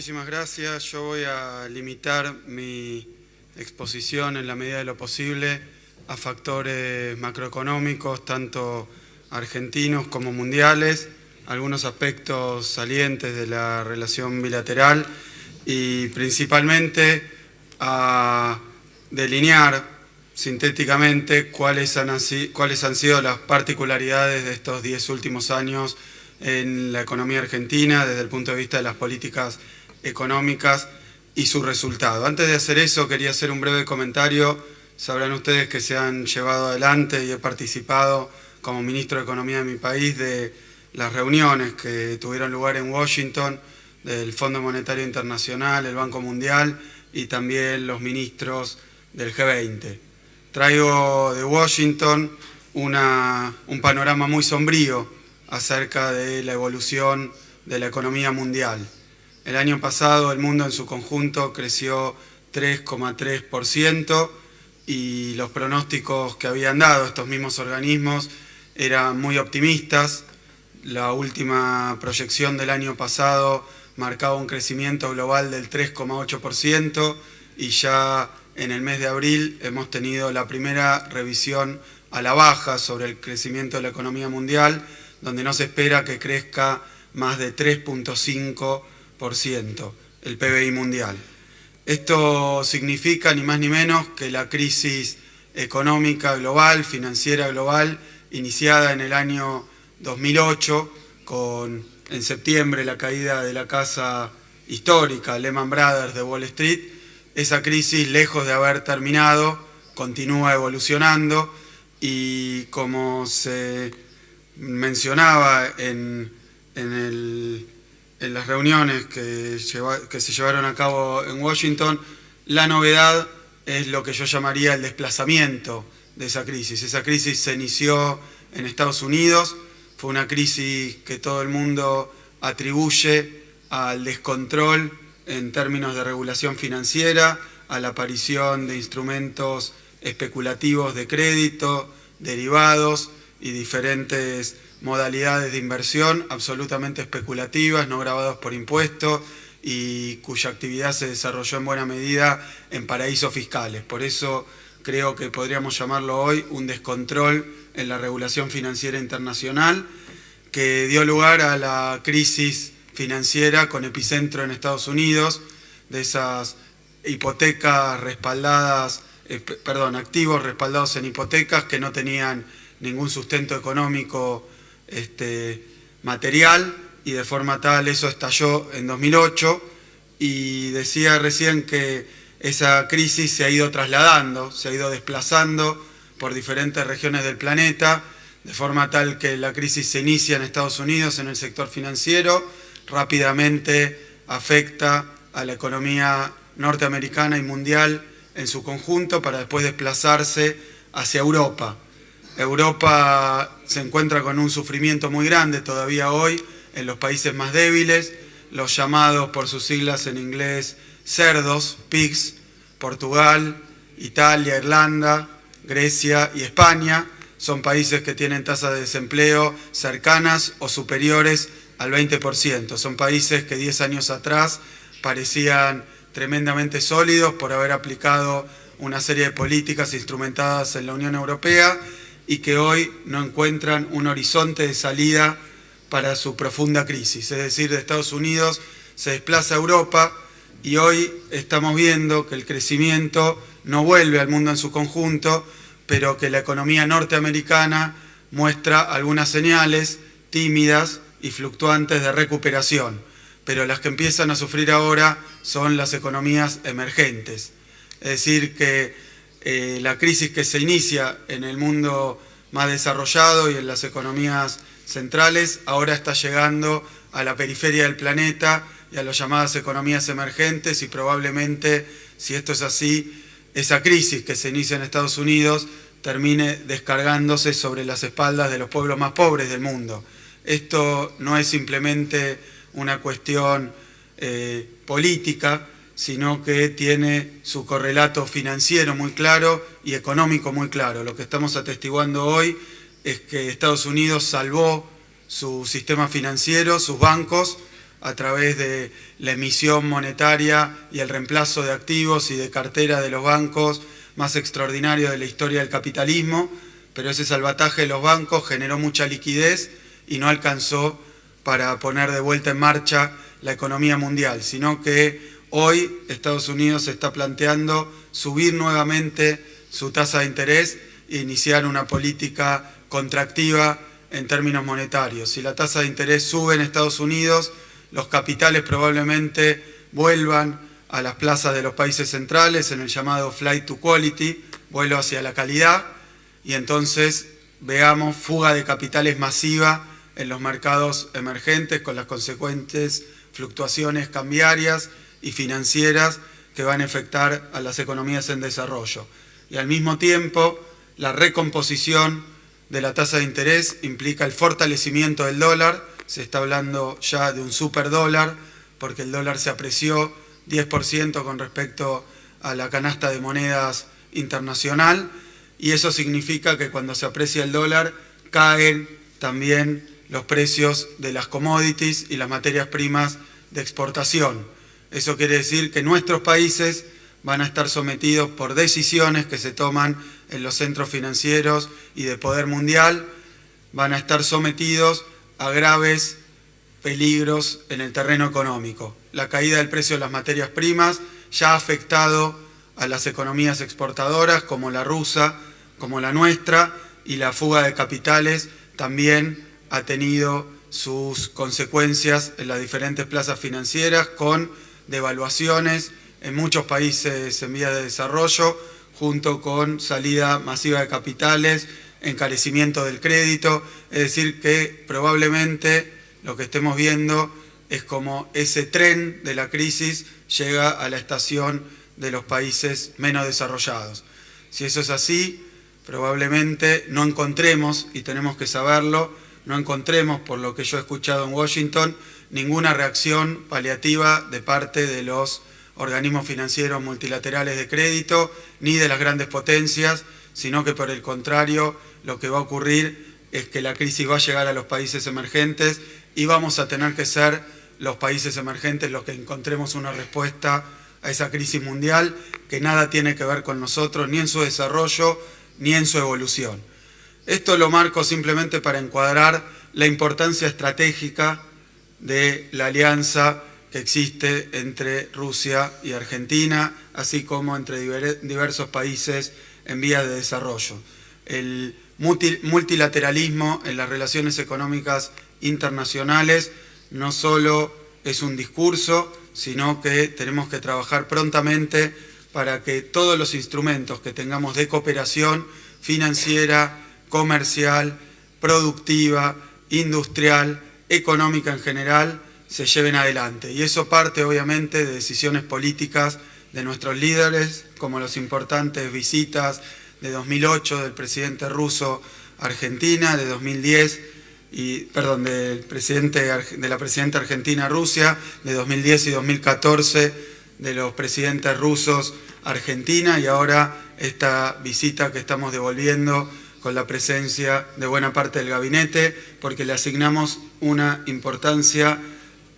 Muchísimas gracias. Yo voy a limitar mi exposición en la medida de lo posible a factores macroeconómicos, tanto argentinos como mundiales, algunos aspectos salientes de la relación bilateral y principalmente a delinear sintéticamente cuáles han sido las particularidades de estos 10 últimos años en la economía argentina desde el punto de vista de las políticas económicas y su resultado. Antes de hacer eso, quería hacer un breve comentario. Sabrán ustedes que se han llevado adelante y he participado como ministro de Economía de mi país de las reuniones que tuvieron lugar en Washington del Fondo Monetario Internacional, el Banco Mundial y también los ministros del G20. Traigo de Washington un panorama muy sombrío acerca de la evolución de la economía mundial. El año pasado el mundo en su conjunto creció 3,3% y los pronósticos que habían dado estos mismos organismos eran muy optimistas. La última proyección del año pasado marcaba un crecimiento global del 3,8% y ya en el mes de abril hemos tenido la primera revisión a la baja sobre el crecimiento de la economía mundial, donde no se espera que crezca más de 3,5% el PBI mundial. Esto significa ni más ni menos que la crisis económica global, financiera global, iniciada en el año 2008, con en septiembre la caída de la casa histórica Lehman Brothers de Wall Street, esa crisis, lejos de haber terminado, continúa evolucionando y como se mencionaba en las reuniones que se llevaron a cabo en Washington, la novedad es lo que yo llamaría el desplazamiento de esa crisis. Esa crisis se inició en Estados Unidos, fue una crisis que todo el mundo atribuye al descontrol en términos de regulación financiera, a la aparición de instrumentos especulativos de crédito, derivados y diferentes modalidades de inversión absolutamente especulativas, no gravados por impuestos y cuya actividad se desarrolló en buena medida en paraísos fiscales. Por eso creo que podríamos llamarlo hoy un descontrol en la regulación financiera internacional que dio lugar a la crisis financiera con epicentro en Estados Unidos, de esas hipotecas respaldadas, activos respaldados en hipotecas que no tenían ningún sustento económico material y de forma tal eso estalló en 2008 y decía recién que esa crisis se ha ido trasladando, se ha ido desplazando por diferentes regiones del planeta, de forma tal que la crisis se inicia en Estados Unidos en el sector financiero, rápidamente afecta a la economía norteamericana y mundial en su conjunto para después desplazarse hacia Europa. Europa se encuentra con un sufrimiento muy grande todavía hoy en los países más débiles, los llamados por sus siglas en inglés cerdos, pigs, Portugal, Italia, Irlanda, Grecia y España. Son países que tienen tasas de desempleo cercanas o superiores al 20%. Son países que 10 años atrás parecían tremendamente sólidos por haber aplicado una serie de políticas instrumentadas en la Unión Europea y que hoy no encuentran un horizonte de salida para su profunda crisis. Es decir, de Estados Unidos se desplaza a Europa y hoy estamos viendo que el crecimiento no vuelve al mundo en su conjunto, pero que la economía norteamericana muestra algunas señales tímidas y fluctuantes de recuperación, pero las que empiezan a sufrir ahora son las economías emergentes. Es decir, que la crisis que se inicia en el mundo más desarrollado y en las economías centrales ahora está llegando a la periferia del planeta y a las llamadas economías emergentes y probablemente, si esto es así, esa crisis que se inicia en Estados Unidos termine descargándose sobre las espaldas de los pueblos más pobres del mundo. Esto no es simplemente una cuestión política, sino que tiene su correlato financiero muy claro y económico muy claro. Lo que estamos atestiguando hoy es que Estados Unidos salvó su sistema financiero, sus bancos, a través de la emisión monetaria y el reemplazo de activos y de cartera de los bancos más extraordinario de la historia del capitalismo, pero ese salvataje de los bancos generó mucha liquidez y no alcanzó para poner de vuelta en marcha la economía mundial, sino que hoy Estados Unidos se está planteando subir nuevamente su tasa de interés e iniciar una política contractiva en términos monetarios. Si la tasa de interés sube en Estados Unidos, los capitales probablemente vuelvan a las plazas de los países centrales en el llamado flight to quality, vuelo hacia la calidad, y entonces veamos fuga de capitales masiva en los mercados emergentes con las consecuentes fluctuaciones cambiarias y financieras que van a afectar a las economías en desarrollo. Y al mismo tiempo, la recomposición de la tasa de interés implica el fortalecimiento del dólar. Se está hablando ya de un superdólar porque el dólar se apreció 10% con respecto a la canasta de monedas internacional, y eso significa que cuando se aprecia el dólar caen también los precios de las commodities y las materias primas de exportación. Eso quiere decir que nuestros países van a estar sometidos por decisiones que se toman en los centros financieros y de poder mundial, van a estar sometidos a graves peligros en el terreno económico. La caída del precio de las materias primas ya ha afectado a las economías exportadoras como la rusa, como la nuestra, y la fuga de capitales también ha tenido sus consecuencias en las diferentes plazas financieras con devaluaciones en muchos países en vías de desarrollo, junto con salida masiva de capitales, encarecimiento del crédito. Es decir, que probablemente lo que estemos viendo es como ese tren de la crisis llega a la estación de los países menos desarrollados. Si eso es así, probablemente no encontremos, y tenemos que saberlo, no encontremos, por lo que yo he escuchado en Washington, ninguna reacción paliativa de parte de los organismos financieros multilaterales de crédito, ni de las grandes potencias, sino que por el contrario, lo que va a ocurrir es que la crisis va a llegar a los países emergentes y vamos a tener que ser los países emergentes los que encontremos una respuesta a esa crisis mundial que nada tiene que ver con nosotros, ni en su desarrollo, ni en su evolución. Esto lo marco simplemente para encuadrar la importancia estratégica de la alianza que existe entre Rusia y Argentina, así como entre diversos países en vías de desarrollo. El multilateralismo en las relaciones económicas internacionales no solo es un discurso, sino que tenemos que trabajar prontamente para que todos los instrumentos que tengamos de cooperación financiera, comercial, productiva, industrial, económica en general, se lleven adelante. Y eso parte obviamente de decisiones políticas de nuestros líderes, como las importantes visitas de 2008 del presidente ruso a Argentina, de 2010, de la presidenta argentina a Rusia, de 2010 y 2014 de los presidentes rusos a Argentina, y ahora esta visita que estamos devolviendo con la presencia de buena parte del gabinete, porque le asignamos una importancia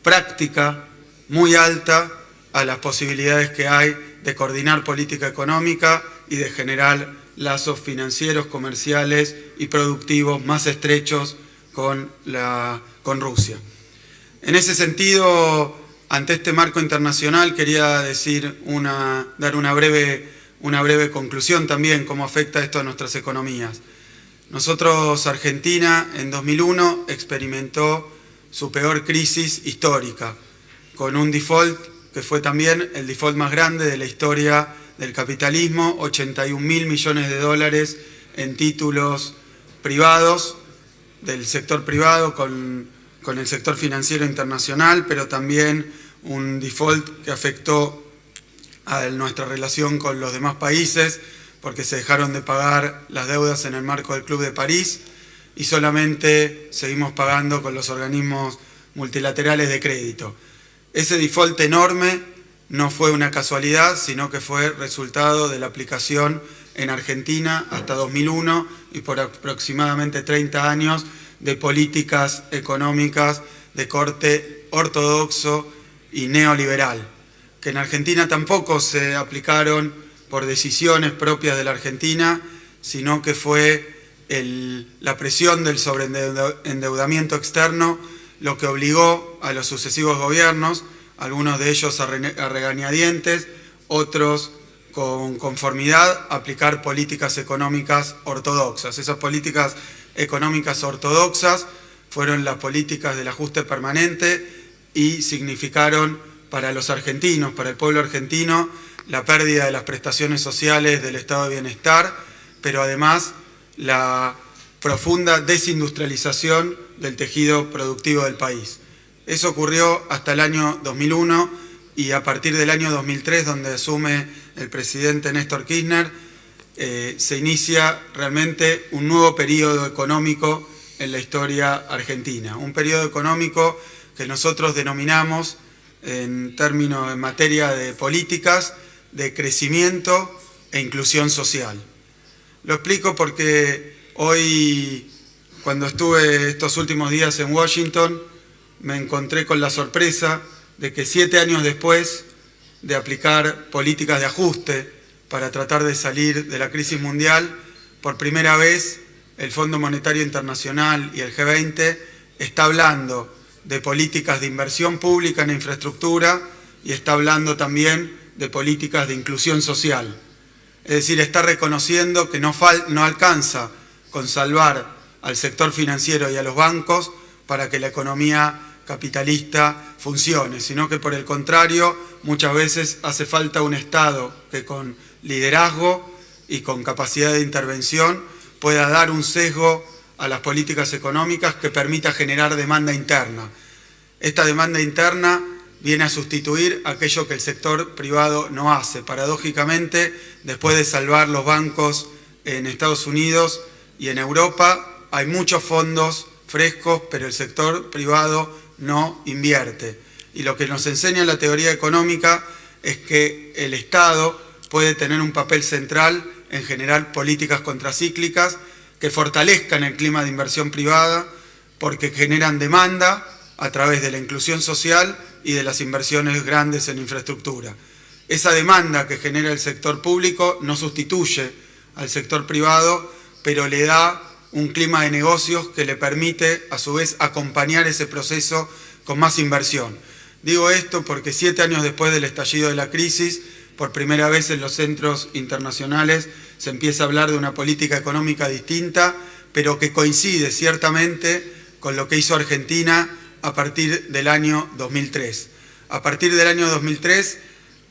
práctica muy alta a las posibilidades que hay de coordinar política económica y de generar lazos financieros, comerciales y productivos más estrechos con Rusia. En ese sentido, ante este marco internacional, quería dar una breve conclusión también, cómo afecta esto a nuestras economías. Nosotros, Argentina, en 2001 experimentó su peor crisis histórica, con un default que fue también el default más grande de la historia del capitalismo, 81.000 millones de dólares en títulos privados, del sector privado con el sector financiero internacional, pero también un default que afectó a nuestra relación con los demás países, porque se dejaron de pagar las deudas en el marco del Club de París y solamente seguimos pagando con los organismos multilaterales de crédito. Ese default enorme no fue una casualidad, sino que fue resultado de la aplicación en Argentina hasta 2001 y por aproximadamente 30 años de políticas económicas de corte ortodoxo y neoliberal, que en Argentina tampoco se aplicaron por decisiones propias de la Argentina, sino que fue la presión del sobreendeudamiento externo lo que obligó a los sucesivos gobiernos, algunos de ellos a regañadientes, otros con conformidad, a aplicar políticas económicas ortodoxas. Esas políticas económicas ortodoxas fueron las políticas del ajuste permanente y significaron para los argentinos, para el pueblo argentino, la pérdida de las prestaciones sociales del estado de bienestar, pero además la profunda desindustrialización del tejido productivo del país. Eso ocurrió hasta el año 2001 y a partir del año 2003, donde asume el presidente Néstor Kirchner, se inicia realmente un nuevo periodo económico en la historia argentina. Un periodo económico que nosotros denominamos en materia de políticas de crecimiento e inclusión social. Lo explico porque hoy, cuando estuve estos últimos días en Washington, me encontré con la sorpresa de que 7 años después de aplicar políticas de ajuste para tratar de salir de la crisis mundial, por primera vez el Fondo Monetario Internacional y el G20 está hablando de políticas de inversión pública en infraestructura y está hablando también de políticas de inclusión social. Es decir, está reconociendo que no alcanza con salvar al sector financiero y a los bancos para que la economía capitalista funcione, sino que por el contrario, muchas veces hace falta un Estado que con liderazgo y con capacidad de intervención pueda dar un sesgo a las políticas económicas que permita generar demanda interna. Esta demanda interna viene a sustituir aquello que el sector privado no hace. Paradójicamente, después de salvar los bancos en Estados Unidos y en Europa, hay muchos fondos frescos, pero el sector privado no invierte. Y lo que nos enseña la teoría económica es que el Estado puede tener un papel central en generar políticas contracíclicas que fortalezcan el clima de inversión privada porque generan demanda a través de la inclusión social y de las inversiones grandes en infraestructura. Esa demanda que genera el sector público no sustituye al sector privado, pero le da un clima de negocios que le permite, a su vez, acompañar ese proceso con más inversión. Digo esto porque 7 años después del estallido de la crisis, por primera vez en los centros internacionales se empieza a hablar de una política económica distinta, pero que coincide ciertamente con lo que hizo Argentina a partir del año 2003. A partir del año 2003,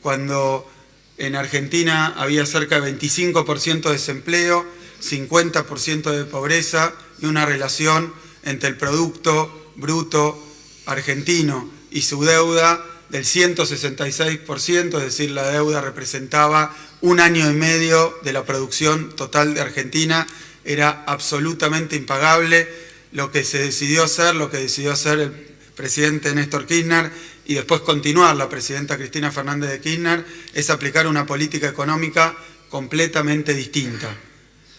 cuando en Argentina había cerca de 25% de desempleo, 50% de pobreza y una relación entre el Producto Bruto argentino y su deuda del 166%, es decir, la deuda representaba 1 año y medio de la producción total de Argentina, era absolutamente impagable. Lo que se decidió hacer, lo que decidió hacer el presidente Néstor Kirchner y después continuar la presidenta Cristina Fernández de Kirchner, es aplicar una política económica completamente distinta.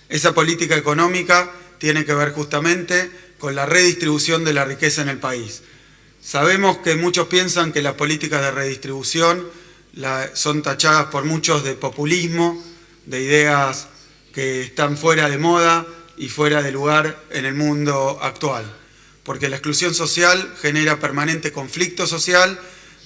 Esa política económica tiene que ver justamente con la redistribución de la riqueza en el país. Sabemos que muchos piensan que las políticas de redistribución son tachadas por muchos de populismo, de ideas que están fuera de moda y fuera de lugar en el mundo actual. Porque la exclusión social genera permanente conflicto social,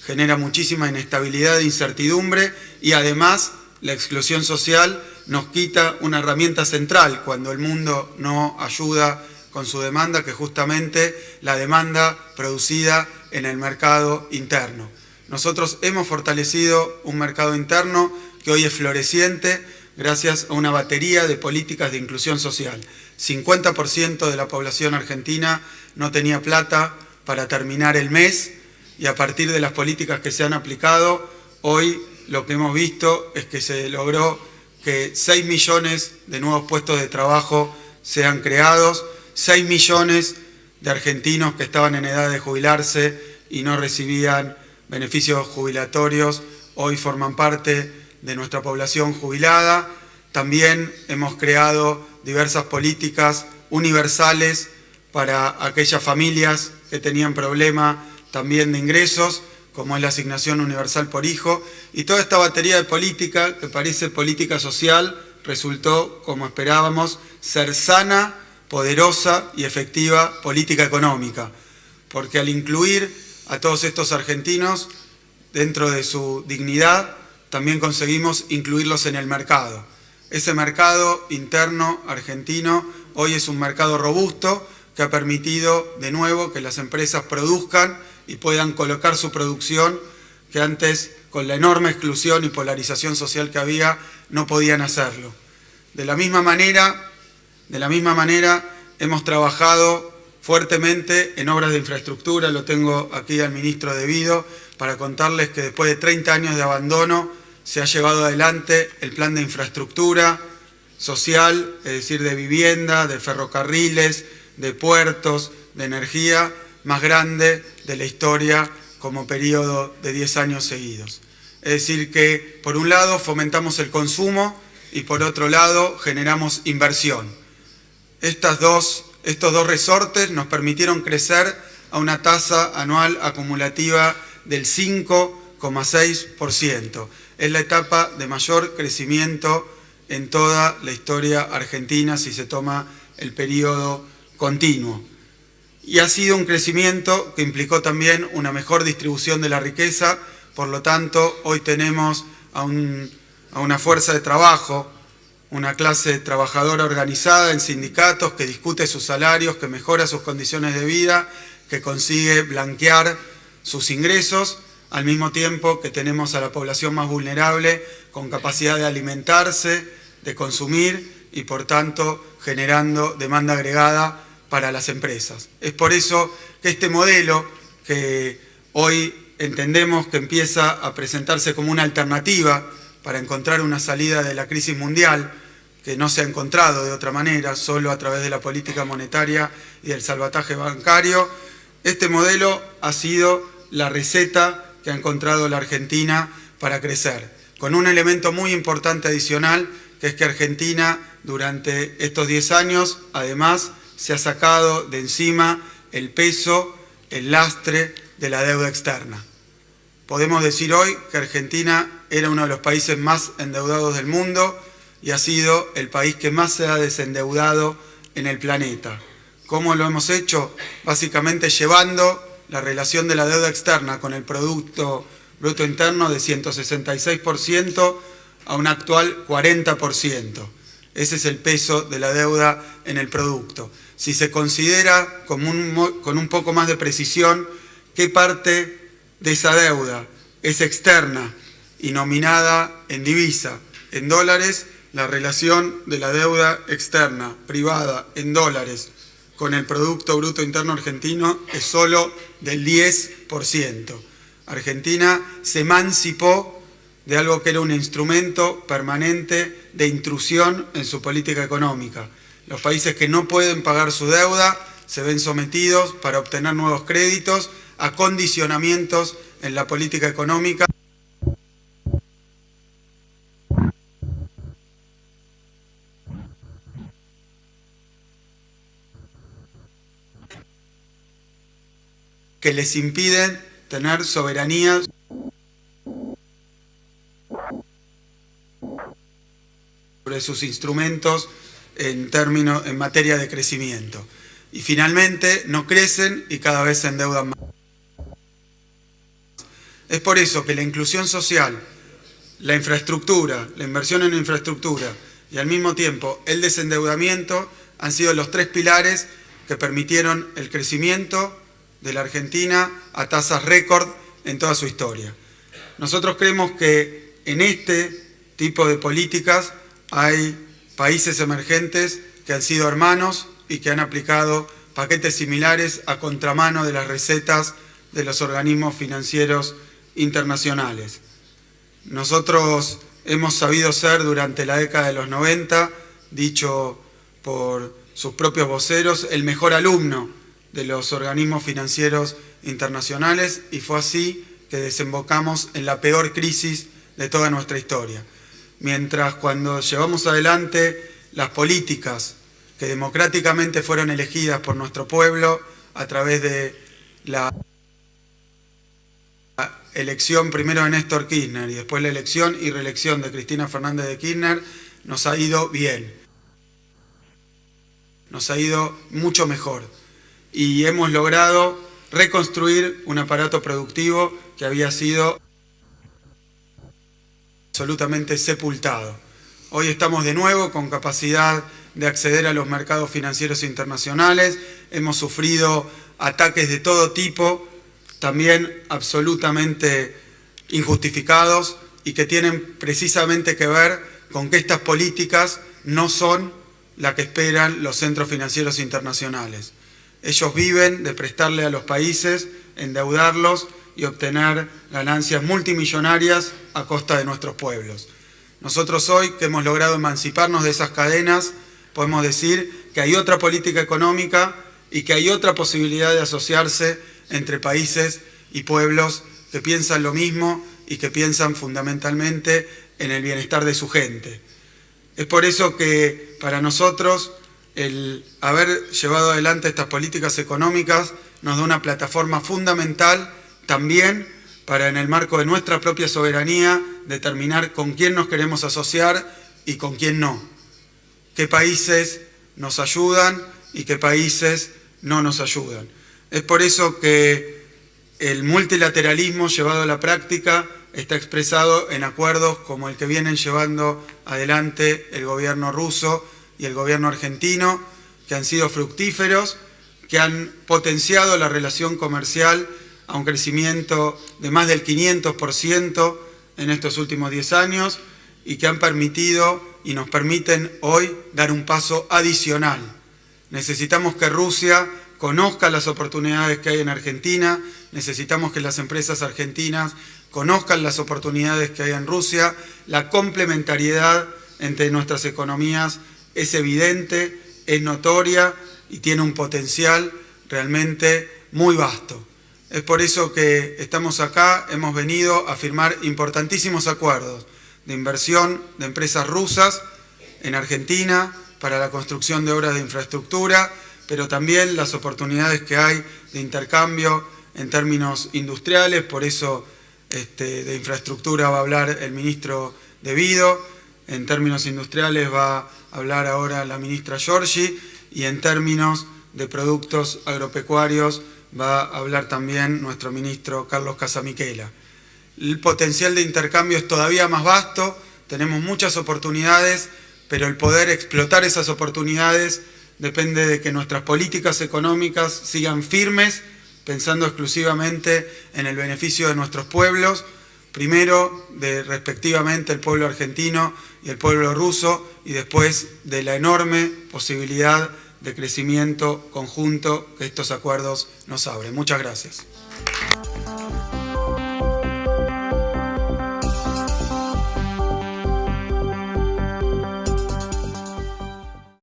genera muchísima inestabilidad e incertidumbre y además la exclusión social nos quita una herramienta central cuando el mundo no ayuda con su demanda, que es justamente la demanda producida en el mercado interno. Nosotros hemos fortalecido un mercado interno que hoy es floreciente gracias a una batería de políticas de inclusión social. 50% de la población argentina no tenía plata para terminar el mes y a partir de las políticas que se han aplicado, hoy lo que hemos visto es que se logró que 6 millones de nuevos puestos de trabajo sean creados, 6 millones de argentinos que estaban en edad de jubilarse y no recibían beneficios jubilatorios, hoy forman parte de nuestra población jubilada. También hemos creado diversas políticas universales para aquellas familias que tenían problema también de ingresos, como es la asignación universal por hijo, y toda esta batería de política, que parece política social, resultó, como esperábamos, ser sana, poderosa y efectiva política económica, porque al incluir a todos estos argentinos dentro de su dignidad, también conseguimos incluirlos en el mercado. Ese mercado interno argentino hoy es un mercado robusto que ha permitido de nuevo que las empresas produzcan y puedan colocar su producción que antes, con la enorme exclusión y polarización social que había, no podían hacerlo. De la misma manera, hemos trabajado fuertemente en obras de infraestructura. Lo tengo aquí al ministro Devido para contarles que después de 30 años de abandono se ha llevado adelante el plan de infraestructura social, es decir, de vivienda, de ferrocarriles, de puertos, de energía, más grande de la historia como periodo de 10 años seguidos. Es decir que, por un lado, fomentamos el consumo y, por otro lado, generamos inversión. Estos dos resortes nos permitieron crecer a una tasa anual acumulativa del 5,6%. Es la etapa de mayor crecimiento en toda la historia argentina si se toma el periodo continuo. Y ha sido un crecimiento que implicó también una mejor distribución de la riqueza. Por lo tanto, hoy tenemos a una fuerza de trabajo, una clase trabajadora organizada en sindicatos que discute sus salarios, que mejora sus condiciones de vida, que consigue blanquear sus ingresos, al mismo tiempo que tenemos a la población más vulnerable con capacidad de alimentarse, de consumir y, por tanto, generando demanda agregada para las empresas. Es por eso que este modelo, que hoy entendemos que empieza a presentarse como una alternativa para encontrar una salida de la crisis mundial, que no se ha encontrado de otra manera, solo a través de la política monetaria y del salvataje bancario, este modelo ha sido la receta que ha encontrado la Argentina para crecer, con un elemento muy importante adicional, que es que Argentina durante estos 10 años, además, se ha sacado de encima el peso, el lastre de la deuda externa. Podemos decir hoy que Argentina era uno de los países más endeudados del mundo y ha sido el país que más se ha desendeudado en el planeta. ¿Cómo lo hemos hecho? Básicamente llevando la relación de la deuda externa con el Producto Bruto Interno de 166% a un actual 40%. Ese es el peso de la deuda en el producto. Si se considera con un poco más de precisión qué parte de esa deuda es externa y nominada en divisa, en dólares, la relación de la deuda externa, privada, en dólares, con el Producto Bruto Interno argentino es solo del 10%. Argentina se emancipó de algo que era un instrumento permanente de intrusión en su política económica. Los países que no pueden pagar su deuda se ven sometidos, para obtener nuevos créditos, a condicionamientos en la política económica que les impiden tener soberanía sobre sus instrumentos en materia de crecimiento. Y finalmente no crecen y cada vez se endeudan más. Es por eso que la inclusión social, la infraestructura, la inversión en infraestructura y al mismo tiempo el desendeudamiento han sido los 3 pilares que permitieron el crecimiento de la Argentina a tasas récord en toda su historia. Nosotros creemos que en este tipo de políticas hay países emergentes que han sido hermanos y que han aplicado paquetes similares a contramano de las recetas de los organismos financieros internacionales. Nosotros hemos sabido ser durante la década de los 90, dicho por sus propios voceros, el mejor alumno de los organismos financieros internacionales, y fue así que desembocamos en la peor crisis de toda nuestra historia. Mientras cuando llevamos adelante las políticas que democráticamente fueron elegidas por nuestro pueblo a través de la elección primero de Néstor Kirchner y después la elección y reelección de Cristina Fernández de Kirchner, nos ha ido bien. Nos ha ido mucho mejor. Y hemos logrado reconstruir un aparato productivo que había sido absolutamente sepultado. Hoy estamos de nuevo con capacidad de acceder a los mercados financieros internacionales, hemos sufrido ataques de todo tipo, también absolutamente injustificados y que tienen precisamente que ver con que estas políticas no son las que esperan los centros financieros internacionales. Ellos viven de prestarle a los países, endeudarlos y obtener ganancias multimillonarias a costa de nuestros pueblos. Nosotros hoy, que hemos logrado emanciparnos de esas cadenas, podemos decir que hay otra política económica y que hay otra posibilidad de asociarse entre países y pueblos que piensan lo mismo y que piensan fundamentalmente en el bienestar de su gente. Es por eso que para nosotros el haber llevado adelante estas políticas económicas nos da una plataforma fundamental también para, en el marco de nuestra propia soberanía, determinar con quién nos queremos asociar y con quién no. Qué países nos ayudan y qué países no nos ayudan. Es por eso que el multilateralismo llevado a la práctica está expresado en acuerdos como el que vienen llevando adelante el gobierno ruso y el gobierno argentino, que han sido fructíferos, que han potenciado la relación comercial a un crecimiento de más del 500% en estos últimos 10 años y que han permitido y nos permiten hoy dar un paso adicional. Necesitamos que Rusia conozca las oportunidades que hay en Argentina, necesitamos que las empresas argentinas conozcan las oportunidades que hay en Rusia, la complementariedad entre nuestras economías es evidente, es notoria y tiene un potencial realmente muy vasto. Es por eso que estamos acá, hemos venido a firmar importantísimos acuerdos de inversión de empresas rusas en Argentina para la construcción de obras de infraestructura, pero también las oportunidades que hay de intercambio en términos industriales, por eso de infraestructura va a hablar el ministro De Vido, en términos industriales va a hablar ahora la ministra Giorgi y en términos de productos agropecuarios va a hablar también nuestro ministro Carlos Casamichela. El potencial de intercambio es todavía más vasto, tenemos muchas oportunidades, pero el poder explotar esas oportunidades depende de que nuestras políticas económicas sigan firmes, pensando exclusivamente en el beneficio de nuestros pueblos, primero de respectivamente el pueblo argentino y el pueblo ruso, y después de la enorme posibilidad de crecimiento conjunto que estos acuerdos nos abren. Muchas gracias.